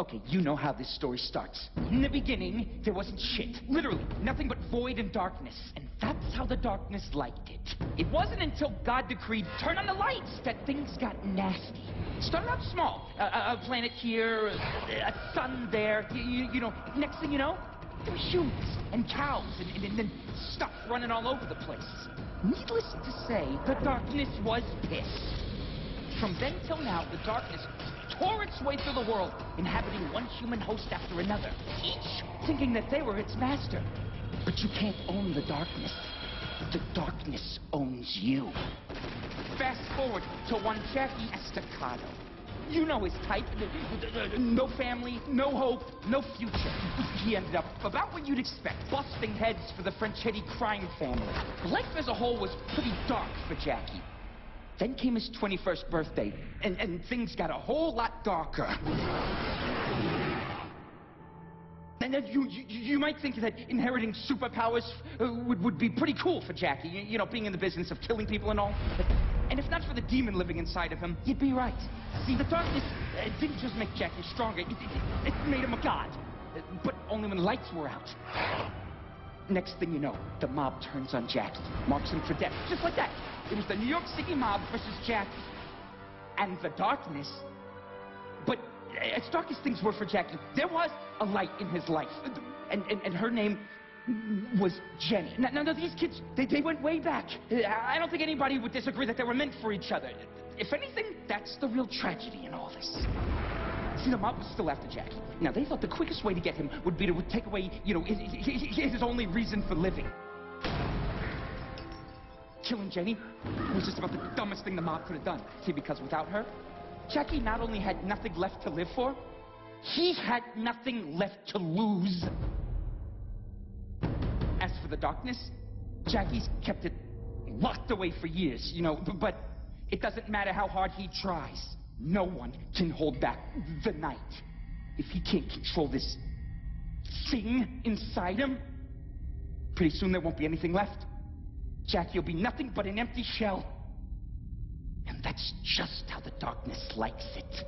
Okay, you know how this story starts. In the beginning, there wasn't shit. Literally, nothing but void and darkness. And that's how the darkness liked it. It wasn't until God decreed, turn on the lights, that things got nasty. It started out small. A planet here, a sun there. You know, next thing you know, there were humans and cows and then stuff running all over the place. Needless to say, the darkness was pissed. From then till now, the darkness tore its way through the world, inhabiting one human host after another, each thinking that they were its master. But you can't own the darkness. The darkness owns you. Fast forward to one Jackie Estacado. You know his type. No family, no hope, no future. He ended up about what you'd expect, busting heads for the Franchetti crime family. Life as a whole was pretty dark for Jackie. Then came his 21st birthday, and things got a whole lot darker. And then you might think that inheriting superpowers would be pretty cool for Jackie, you know, being in the business of killing people and all. And if not for the demon living inside of him, you'd be right. See, the darkness didn't just make Jackie stronger, it made him a god. But only when the lights were out. Next thing you know, the mob turns on Jackie, marks him for death, just like that. It was the New York City mob versus Jackie. And the darkness. But as dark as things were for Jackie, there was a light in his life. And her name was Jenny. Now these kids, they went way back. I don't think anybody would disagree that they were meant for each other. If anything, that's the real tragedy in all this. See, the mob was still after Jackie. Now, they thought the quickest way to get him would be to take away, you know, his only reason for living. Killing Jenny was just about the dumbest thing the mob could have done. See, because without her, Jackie not only had nothing left to live for, he had nothing left to lose. As for the darkness, Jackie's kept it locked away for years, you know, but it doesn't matter how hard he tries. No one can hold back the night. If he can't control this thing inside him, pretty soon there won't be anything left. Jackie will be nothing but an empty shell. And that's just how the darkness likes it.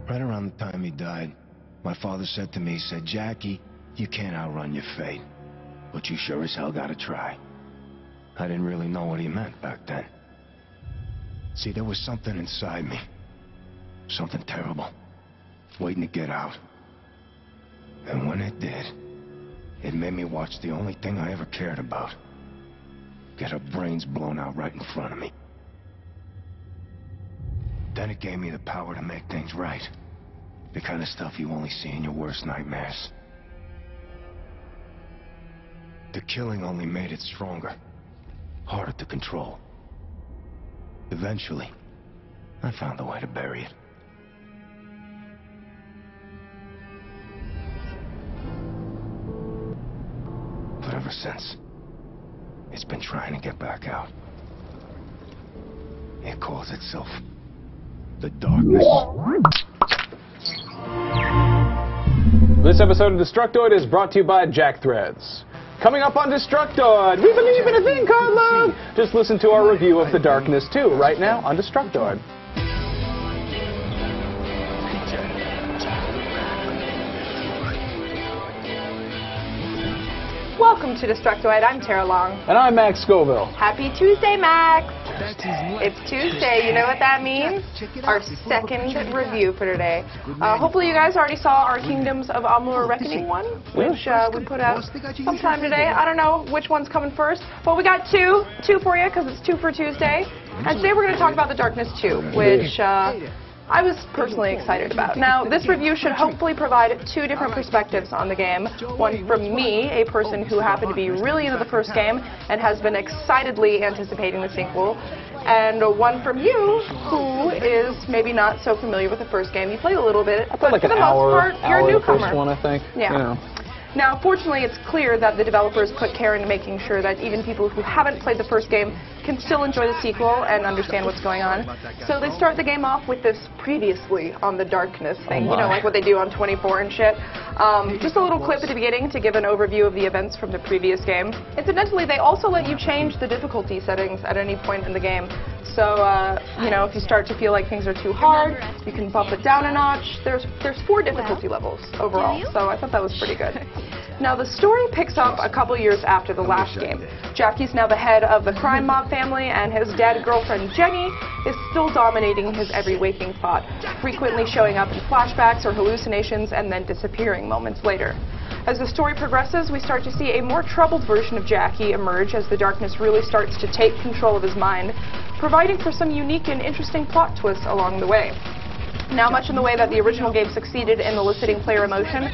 Right around the time he died, my father said to me, Jackie, you can't outrun your fate, but you sure as hell gotta try. I didn't really know what he meant back then. See, there was something inside me. Something terrible. Waiting to get out. And when it did, it made me watch the only thing I ever cared about. Get her brains blown out right in front of me. Then it gave me the power to make things right. The kind of stuff you only see in your worst nightmares. The killing only made it stronger. Harder to control. Eventually, I found a way to bury it. But ever since, it's been trying to get back out. It calls itself the Darkness. This episode of Destructoid is brought to you by Jack Threads. Coming up on Destructoid, we believe in a thing called love. Just listen to our review of The Darkness 2 right now on Destructoid. Welcome to Destructoid. I'm Tara Long. And I'm Max Scoville. Happy Tuesday, Max. It's Tuesday. You know what that means? Our second review for today. Hopefully you guys already saw our Kingdoms of Amalur Reckoning one, which we put out sometime today. I don't know which one's coming first, but we got two for you because it's 2 for Tuesday. And today we're going to talk about The Darkness 2, which I was personally excited about. Now, this review should hopefully provide 2 different perspectives on the game. One from me, a person who happened to be really into the first game and has been excitedly anticipating the sequel, and one from you, who is maybe not so familiar with the first game. You played a little bit, but like for the an most part, you're a newcomer. First one, I think. Yeah. You know. Now, fortunately, it's clear that the developers put care into making sure that even people who haven't played the first game can still enjoy the sequel and understand what's going on. So they start the game off with this previously on the Darkness thing, you know, like what they do on 24 and shit. Just a little clip at the beginning to give an overview of the events from the previous game. Incidentally, they also let you change the difficulty settings at any point in the game. So, you know, if you start to feel like things are too hard, you can bump it down a notch. There's 4 difficulty levels overall, so I thought that was pretty good. Now, the story picks up a couple years after the last game. Jackie's now the head of the crime mob family, and his dead girlfriend, Jenny, is still dominating his every waking thought, frequently showing up in flashbacks or hallucinations and then disappearing moments later. As the story progresses, we start to see a more troubled version of Jackie emerge as the darkness really starts to take control of his mind, providing for some unique and interesting plot twists along the way. Now, much in the way that the original game succeeded in eliciting player emotion,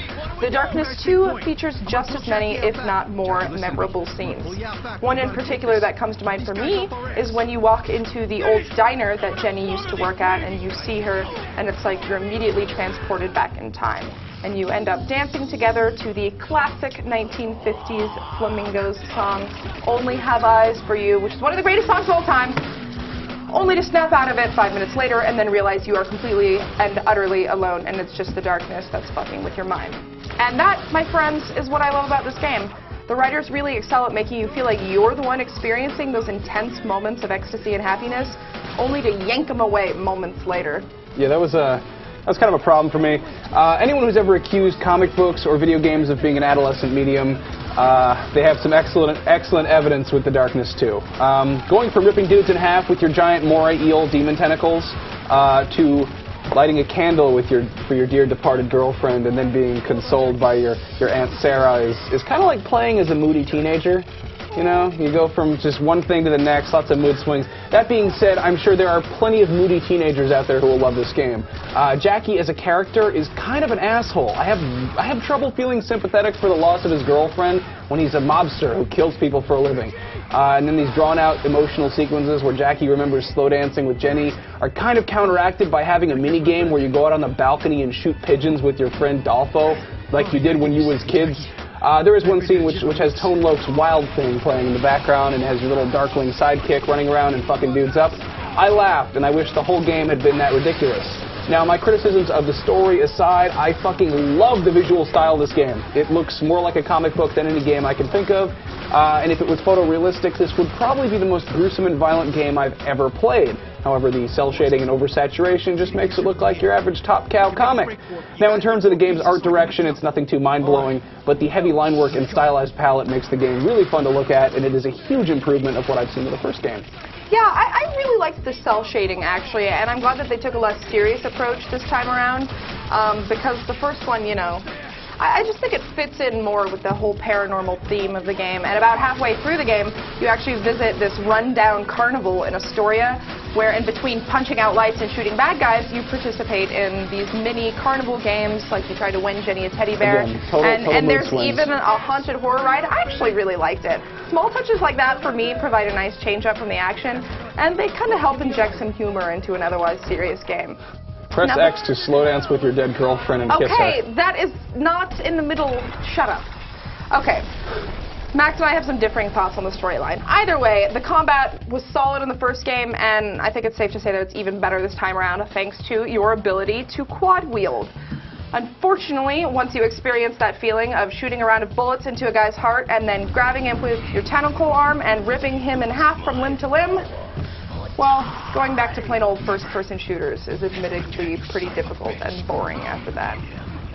The Darkness 2 features just as many, if not more, memorable scenes. One in particular that comes to mind for me is when you walk into the old diner that Jenny used to work at and you see her, and it's like you're immediately transported back in time. And you end up dancing together to the classic 1950s Flamingos song, Only Have Eyes for You, which is one of the greatest songs of all time. Only to snap out of it 5 minutes later and then realize you are completely and utterly alone and it's just the darkness that's fucking with your mind. And that, my friends, is what I love about this game. The writers really excel at making you feel like you're the one experiencing those intense moments of ecstasy and happiness, only to yank them away moments later. Yeah, that was kind of a problem for me. Anyone who's ever accused comic books or video games of being an adolescent medium, they have some excellent evidence with The Darkness 2. Going from ripping dudes in half with your giant moray eel demon tentacles to lighting a candle for your dear departed girlfriend and then being consoled by your Aunt Sarah is kind of like playing as a moody teenager. You know, you go from just one thing to the next, lots of mood swings. That being said, I'm sure there are plenty of moody teenagers out there who will love this game. Jackie as a character is kind of an asshole. I have trouble feeling sympathetic for the loss of his girlfriend when he's a mobster who kills people for a living. And then these drawn-out emotional sequences where Jackie remembers slow dancing with Jenny are kind of counteracted by having a mini-game where you go out on the balcony and shoot pigeons with your friend Dolfo, like you did when you was kids. There is one scene which has Tone Loc's Wild Thing playing in the background and has your little Darkling sidekick running around and fucking dudes up. I laughed, and I wish the whole game had been that ridiculous. Now, my criticisms of the story aside, I fucking love the visual style of this game. It looks more like a comic book than any game I can think of, and if it was photorealistic, this would probably be the most gruesome and violent game I've ever played. However, the cell shading and oversaturation just makes it look like your average Top Cow comic. Now, in terms of the game's art direction, it's nothing too mind-blowing, but the heavy line work and stylized palette makes the game really fun to look at, and it is a huge improvement of what I've seen in the first game. Yeah, I really liked the cell shading, actually, and I'm glad that they took a less serious approach this time around, because the first one, you know, I just think it fits in more with the whole paranormal theme of the game. And about halfway through the game, you actually visit this rundown carnival in Astoria, where in between punching out lights and shooting bad guys, you participate in these mini carnival games, like you try to win Jenny a teddy bear. Again, total there's swings. even a haunted horror ride. I actually really liked it. Small touches like that, for me, provide a nice change up from the action, and they kind of help inject some humor into an otherwise serious game. Press X to slow dance with your dead girlfriend and kiss her. Okay, that is not in the middle. Shut up. Okay. Max and I have some differing thoughts on the storyline. Either way, the combat was solid in the first game, and I think it's safe to say that it's even better this time around, thanks to your ability to quad wield. Unfortunately, once you experience that feeling of shooting a round of bullets into a guy's heart and then grabbing him with your tentacle arm and ripping him in half from limb to limb, well, going back to plain old first-person shooters is admittedly pretty difficult and boring after that.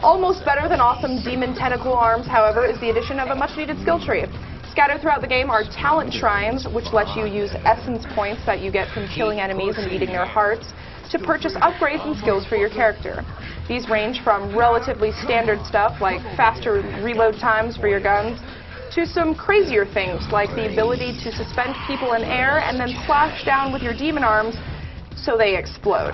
Almost better than awesome demon tentacle arms, however, is the addition of a much-needed skill tree. Scattered throughout the game are talent shrines, which let you use essence points that you get from killing enemies and eating their hearts to purchase upgrades and skills for your character. These range from relatively standard stuff like faster reload times for your guns, to some crazier things like the ability to suspend people in air and then slash down with your demon arms so they explode.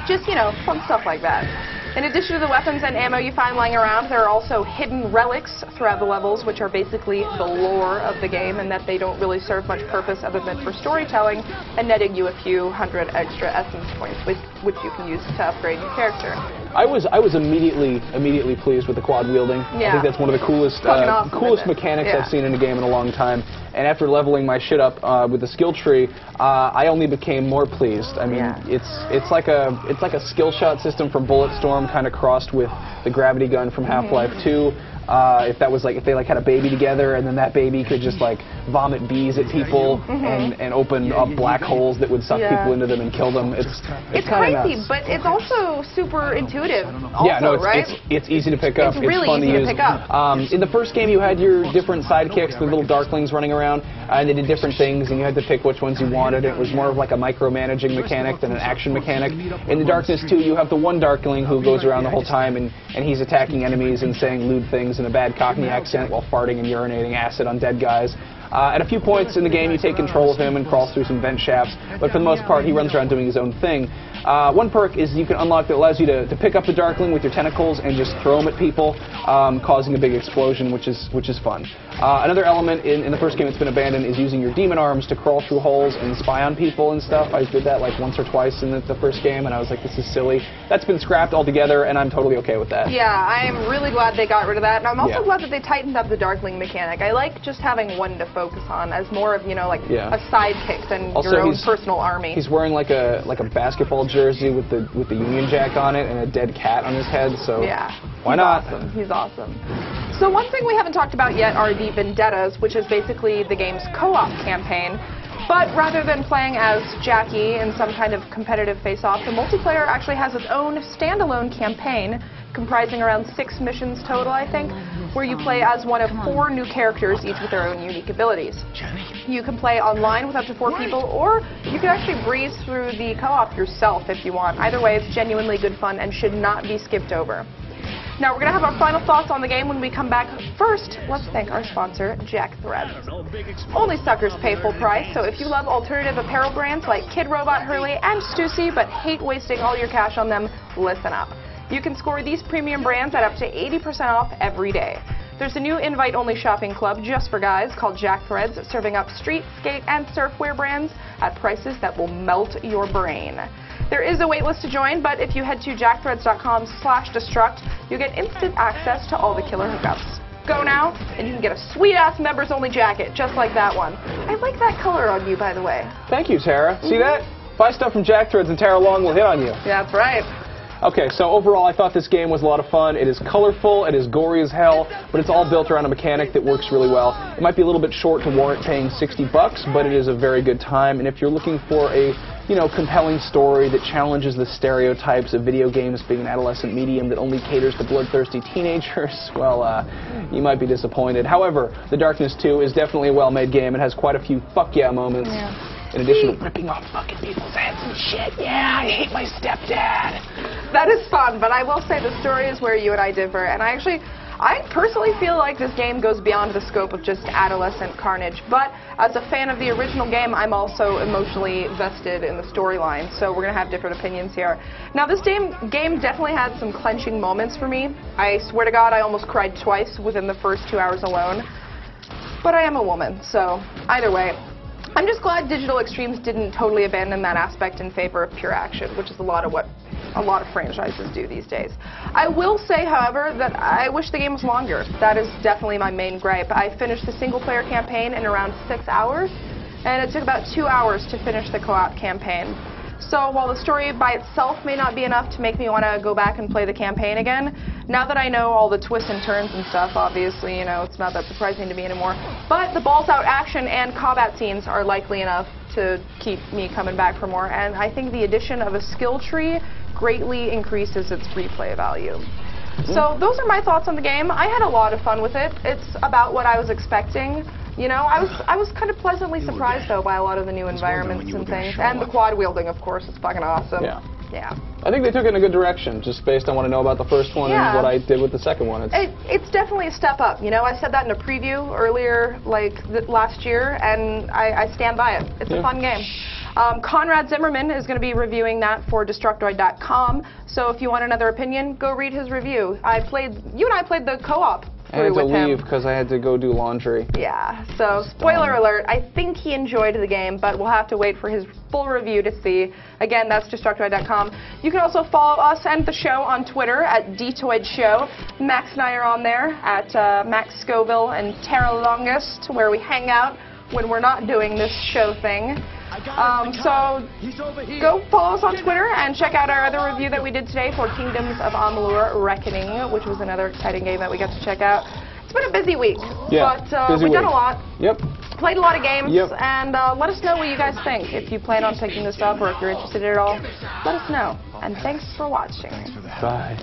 Just, you know, fun stuff like that. In addition to the weapons and ammo you find lying around, there are also hidden relics throughout the levels, which are basically the lore of the game, and that they don't really serve much purpose other than for storytelling and netting you a few hundred extra essence points, which you can use to upgrade your character. I was immediately pleased with the quad wielding. Yeah. I think that's one of the coolest awesome, mechanics I've seen in a game in a long time. And after leveling my shit up with the skill tree, I only became more pleased. I mean, it's like a skill shot system from Bulletstorm, kind of crossed with the gravity gun from Half-Life 2. If they had a baby together, and then that baby could just like vomit bees at people and open up black holes that would suck people into them and kill them. It's crazy, but it's also super intuitive. Yeah, no, it's easy to pick up. It's really fun easy to to use. pick up. In the first game, you had your different sidekicks, the little darklings running around, and they did different things, and you had to pick which ones you wanted. It was more of like a micromanaging mechanic than an action mechanic. In the Darkness 2, you have the one darkling who goes around the whole time, and he's attacking enemies and saying lewd things in a bad Cockney accent while farting and urinating acid on dead guys. At a few points in the game, you take control of him and crawl through some vent shafts, but for the most part, he runs around doing his own thing. One perk is you can unlock that allows you to pick up the Darkling with your tentacles and just throw them at people, causing a big explosion, which is fun. Another element in the first game that's been abandoned is using your demon arms to crawl through holes and spy on people and stuff. I did that like once or twice in the first game, and I was like, this is silly. That's been scrapped altogether, and I'm totally okay with that. Yeah, I am really glad they got rid of that, and I'm also glad that they tightened up the Darkling mechanic. I like just having one to focus on as more of, a sidekick than your own personal army. He's wearing like a basketball jersey with the Union Jack on it and a dead cat on his head, so why not? Awesome. He's awesome. So one thing we haven't talked about yet are the Vendettas, which is basically the game's co-op campaign. But rather than playing as Jackie in some kind of competitive face-off, the multiplayer actually has its own standalone campaign comprising around 6 missions total, I think, where you play as one of 4 new characters, each with their own unique abilities. You can play online with up to 4 people, or you can actually breeze through the co-op yourself if you want. Either way, it's genuinely good fun and should not be skipped over. Now, we're going to have our final thoughts on the game when we come back. First, let's thank our sponsor, Jack Threads. Only suckers pay full price, so if you love alternative apparel brands like Kid Robot, Hurley, and Stussy, but hate wasting all your cash on them, listen up. You can score these premium brands at up to 80% off every day. There's a new invite-only shopping club just for guys called Jack Threads, serving up street, skate, and surfwear brands at prices that will melt your brain. There is a waitlist to join, but if you head to jackthreads.com/destruct, you get instant access to all the killer hookups. Go now, and you can get a sweet-ass members-only jacket, just like that one. I like that color on you, by the way. Thank you, Tara. See that? Buy stuff from Jack Threads and Tara Long will hit on you. That's right. Okay, so overall, I thought this game was a lot of fun. It is colorful, it is gory as hell, but it's all built around a mechanic that works really well. It might be a little bit short to warrant paying $60, but it is a very good time. And if you're looking for a, compelling story that challenges the stereotypes of video games being an adolescent medium that only caters to bloodthirsty teenagers, well, you might be disappointed. However, The Darkness 2 is definitely a well-made game. It has quite a few fuck yeah moments. Yeah. In addition to ripping off fucking people's heads and shit. Yeah, I hate my stepdad. That is fun, but I will say the story is where you and I differ. And I personally feel like this game goes beyond the scope of just adolescent carnage. But as a fan of the original game, I'm also emotionally vested in the storyline. So we're going to have different opinions here. Now, this game definitely had some clenching moments for me. I swear to God, I almost cried twice within the first 2 hours alone. But I am a woman, so either way. I'm just glad Digital Extremes didn't totally abandon that aspect in favor of pure action, which is a lot of what a lot of franchises do these days. I will say, however, that I wish the game was longer. That is definitely my main gripe. I finished the single-player campaign in around 6 hours, and it took about 2 hours to finish the co-op campaign. So while the story by itself may not be enough to make me want to go back and play the campaign again, now that I know all the twists and turns and stuff, obviously, it's not that surprising to me anymore. But the balls-out action and combat scenes are likely enough to keep me coming back for more, and I think the addition of a skill tree greatly increases its replay value. So those are my thoughts on the game. I had a lot of fun with it. It's about what I was expecting. I was kind of pleasantly surprised, though, by a lot of the new environments and things. And the quad wielding, of course, is fucking awesome. Yeah. I think they took it in a good direction, just based on what I know about the first one and what I did with the second one. It's definitely a step up. I said that in a preview earlier, last year, and I stand by it. It's a fun game. Conrad Zimmerman is going to be reviewing that for Destructoid.com. So if you want another opinion, go read his review. You and I played the co-op. I had to with him. leave because I had to go do laundry. Yeah, so spoiler alert, I think he enjoyed the game, but we'll have to wait for his full review to see. Again, that's Destructoid.com. You can also follow us and the show on Twitter at DtoidShow. Max and I are on there at Max Scoville and Tara Longest, where we hang out when we're not doing this show thing. So go follow us on Twitter and check out our other review that we did today for Kingdoms of Amalur Reckoning, which was another exciting game that we got to check out. It's been a busy week, but we've done a lot. Yep. Played a lot of games, Yep. and let us know what you guys think. If you plan on picking this up or if you're interested at all, let us know. And thanks for watching. Bye.